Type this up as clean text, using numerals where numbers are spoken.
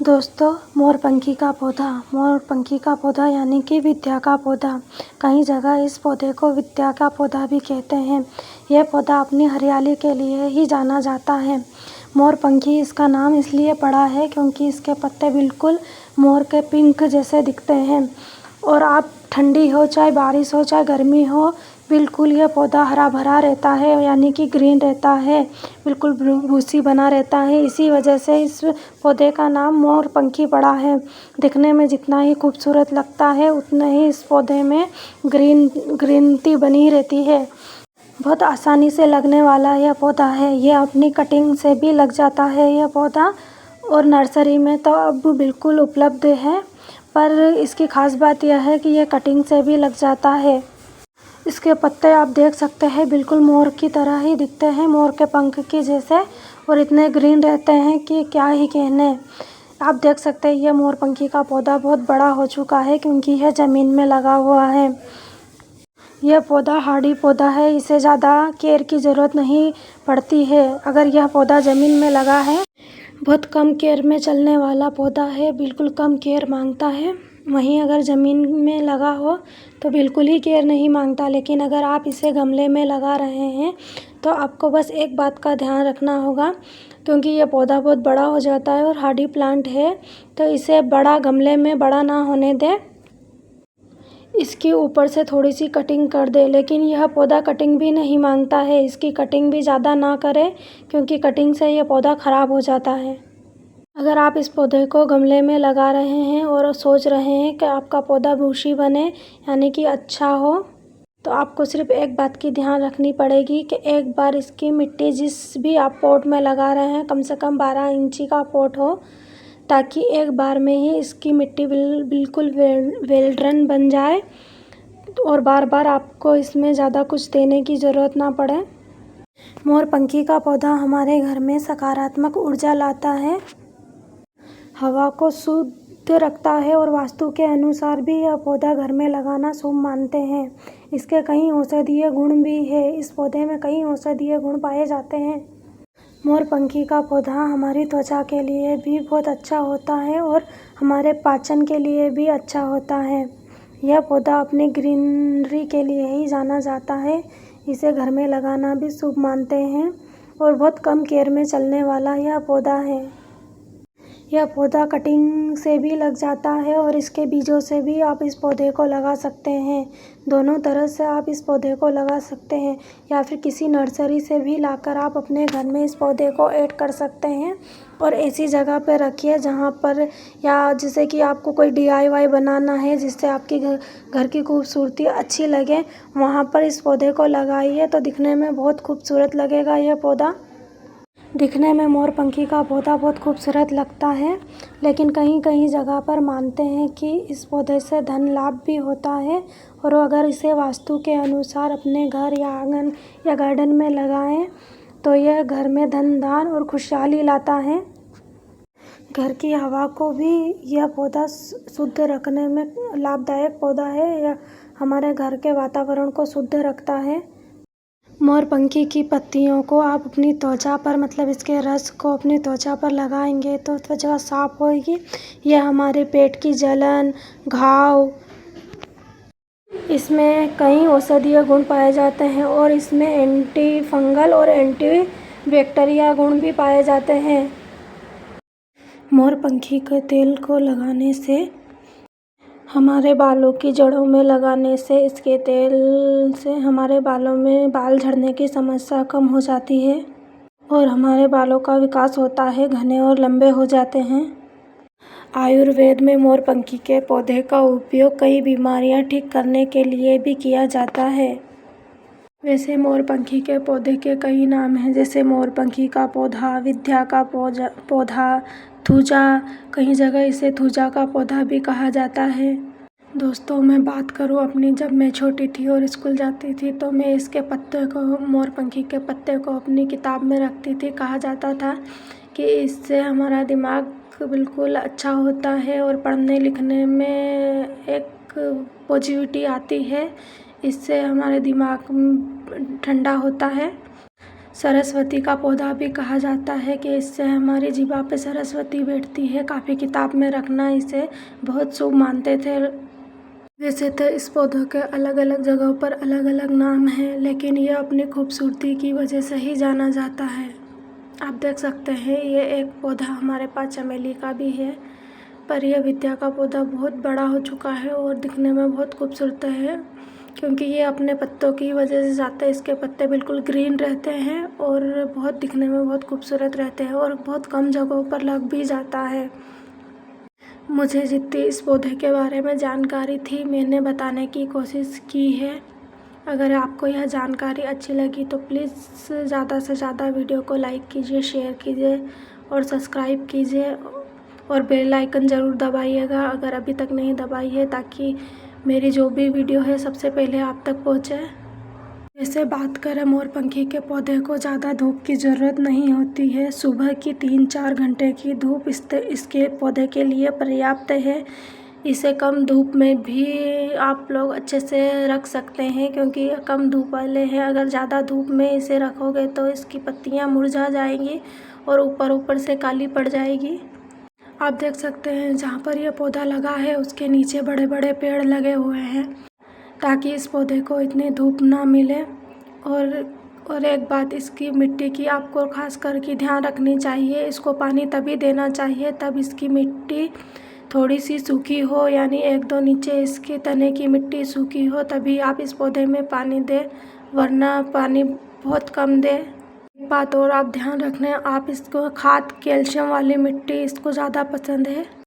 दोस्तों, मोरपंखी का पौधा यानी कि विद्या का पौधा। कई जगह इस पौधे को विद्या का पौधा भी कहते हैं। यह पौधा अपनी हरियाली के लिए ही जाना जाता है। मोरपंखी इसका नाम इसलिए पड़ा है क्योंकि इसके पत्ते बिल्कुल मोर के पिंक जैसे दिखते हैं और आप ठंडी हो, चाहे बारिश हो, चाहे गर्मी हो, बिल्कुल यह पौधा हरा भरा रहता है, यानी कि ग्रीन रहता है, बिल्कुल रूसी बना रहता है। इसी वजह से इस पौधे का नाम मोरपंखी पड़ा है। दिखने में जितना ही खूबसूरत लगता है उतना ही इस पौधे में ग्रीनती बनी रहती है। बहुत आसानी से लगने वाला यह पौधा है। यह अपनी कटिंग से भी लग जाता है यह पौधा, और नर्सरी में तो अब बिल्कुल उपलब्ध है। पर इसकी ख़ास बात यह है कि यह कटिंग से भी लग जाता है। इसके पत्ते आप देख सकते हैं बिल्कुल मोर की तरह ही दिखते हैं, मोर के पंख की जैसे, और इतने ग्रीन रहते हैं कि क्या ही कहने। आप देख सकते हैं यह मोरपंखी का पौधा बहुत बड़ा हो चुका है क्योंकि यह ज़मीन में लगा हुआ है। यह पौधा हार्डी पौधा है, इसे ज़्यादा केयर की ज़रूरत नहीं पड़ती है। अगर यह पौधा ज़मीन में लगा है, बहुत कम केयर में चलने वाला पौधा है, बिल्कुल कम केयर मांगता है। वहीं अगर ज़मीन में लगा हो तो बिल्कुल ही केयर नहीं मांगता। लेकिन अगर आप इसे गमले में लगा रहे हैं तो आपको बस एक बात का ध्यान रखना होगा, क्योंकि यह पौधा बहुत बड़ा हो जाता है और हार्डी प्लांट है, तो इसे बड़ा गमले में बड़ा ना होने दें। इसके ऊपर से थोड़ी सी कटिंग कर दे, लेकिन यह पौधा कटिंग भी नहीं मांगता है। इसकी कटिंग भी ज़्यादा ना करें क्योंकि कटिंग से यह पौधा ख़राब हो जाता है। अगर आप इस पौधे को गमले में लगा रहे हैं और सोच रहे हैं कि आपका पौधा बुशी बने, यानी कि अच्छा हो, तो आपको सिर्फ एक बात की ध्यान रखनी पड़ेगी कि एक बार इसकी मिट्टी जिस भी आप पॉट में लगा रहे हैं कम से कम 12 इंची का पॉट हो, ताकि एक बार में ही इसकी मिट्टी बिल्कुल वेल ड्रेन बन जाए और बार बार आपको इसमें ज़्यादा कुछ देने की ज़रूरत ना पड़े। मोरपंखी का पौधा हमारे घर में सकारात्मक ऊर्जा लाता है, हवा को शुद्ध रखता है और वास्तु के अनुसार भी यह पौधा घर में लगाना शुभ मानते हैं। इसके कई औषधीय गुण भी है। इस पौधे में कई औषधीय गुण पाए जाते हैं। मोरपंखी का पौधा हमारी त्वचा के लिए भी बहुत अच्छा होता है और हमारे पाचन के लिए भी अच्छा होता है। यह पौधा अपनी ग्रीनरी के लिए ही जाना जाता है। इसे घर में लगाना भी शुभ मानते हैं और बहुत कम केयर में चलने वाला यह पौधा है। यह पौधा कटिंग से भी लग जाता है और इसके बीजों से भी आप इस पौधे को लगा सकते हैं। दोनों तरह से आप इस पौधे को लगा सकते हैं, या फिर किसी नर्सरी से भी लाकर आप अपने घर में इस पौधे को ऐड कर सकते हैं। और ऐसी जगह पर रखिए जहाँ पर, या जैसे कि आपको कोई DIY बनाना है जिससे आपकी घर की खूबसूरती अच्छी लगे, वहाँ पर इस पौधे को लगाइए तो दिखने में बहुत खूबसूरत लगेगा। यह पौधा दिखने में मोरपंखी का पौधा बहुत खूबसूरत लगता है, लेकिन कहीं कहीं जगह पर मानते हैं कि इस पौधे से धन लाभ भी होता है, और अगर इसे वास्तु के अनुसार अपने घर या आंगन या गार्डन में लगाएं तो यह घर में धन धान और खुशहाली लाता है। घर की हवा को भी यह पौधा शुद्ध रखने में लाभदायक पौधा है। यह हमारे घर के वातावरण को शुद्ध रखता है। मोरपंखी की पत्तियों को आप अपनी त्वचा पर, मतलब इसके रस को अपनी त्वचा पर लगाएंगे तो त्वचा साफ होगी। यह हमारे पेट की जलन, घाव, इसमें कई औषधीय गुण पाए जाते हैं और इसमें एंटी फंगल और एंटी बैक्टीरिया गुण भी पाए जाते हैं। मोरपंखी के तेल को लगाने से, हमारे बालों की जड़ों में लगाने से, इसके तेल से हमारे बालों में बाल झड़ने की समस्या कम हो जाती है और हमारे बालों का विकास होता है, घने और लंबे हो जाते हैं। आयुर्वेद में मोरपंखी के पौधे का उपयोग कई बीमारियां ठीक करने के लिए भी किया जाता है। वैसे मोरपंखी के पौधे के कई नाम हैं, जैसे मोरपंखी का पौधा, विद्या का पौधा, थूजा, कई जगह इसे थूजा का पौधा भी कहा जाता है। दोस्तों, मैं बात करूँ अपनी, जब मैं छोटी थी और स्कूल जाती थी तो मैं इसके पत्ते को, मोरपंखी के पत्ते को अपनी किताब में रखती थी। कहा जाता था कि इससे हमारा दिमाग बिल्कुल अच्छा होता है और पढ़ने लिखने में एक पॉजिटिविटी आती है। इससे हमारे दिमाग ठंडा होता है। सरस्वती का पौधा भी कहा जाता है कि इससे हमारी जीभा पे सरस्वती बैठती है। काफ़ी किताब में रखना इसे बहुत शुभ मानते थे। वैसे तो इस पौधों के अलग अलग जगहों पर अलग अलग नाम हैं, लेकिन ये अपनी खूबसूरती की वजह से ही जाना जाता है। आप देख सकते हैं ये एक पौधा हमारे पास चमेली का भी है, पर यह विद्या का पौधा बहुत बड़ा हो चुका है और दिखने में बहुत खूबसूरत है, क्योंकि ये अपने पत्तों की वजह से जाता है। इसके पत्ते बिल्कुल ग्रीन रहते हैं और बहुत दिखने में बहुत खूबसूरत रहते हैं और बहुत कम जगहों पर लग भी जाता है। मुझे जितनी इस पौधे के बारे में जानकारी थी मैंने बताने की कोशिश की है। अगर आपको यह जानकारी अच्छी लगी तो प्लीज़ ज़्यादा से ज़्यादा वीडियो को लाइक कीजिए, शेयर कीजिए और सब्सक्राइब कीजिए और बेल आइकन ज़रूर दबाइएगा अगर अभी तक नहीं दबाई है, ताकि मेरी जो भी वीडियो है सबसे पहले आप तक पहुँचे। जैसे बात करें मोरपंखी के पौधे को ज़्यादा धूप की ज़रूरत नहीं होती है। सुबह की 3-4 घंटे की धूप इसके पौधे के लिए पर्याप्त है। इसे कम धूप में भी आप लोग अच्छे से रख सकते हैं, क्योंकि ये कम धूप वाले हैं। अगर ज़्यादा धूप में इसे रखोगे तो इसकी पत्तियां मुरझा जाएंगी और ऊपर से काली पड़ जाएगी। आप देख सकते हैं जहाँ पर यह पौधा लगा है उसके नीचे बड़े बड़े पेड़ लगे हुए हैं, ताकि इस पौधे को इतनी धूप ना मिले। और एक बात इसकी मिट्टी की आपको खास करके ध्यान रखनी चाहिए। इसको पानी तभी देना चाहिए तब इसकी मिट्टी थोड़ी सी सूखी हो, यानी 1-2 नीचे इसके तने की मिट्टी सूखी हो, तभी आप इस पौधे में पानी दें, वरना पानी बहुत कम दें। एक बात और आप ध्यान रखना, आप इसको खाद कैल्शियम वाली मिट्टी इसको ज़्यादा पसंद है।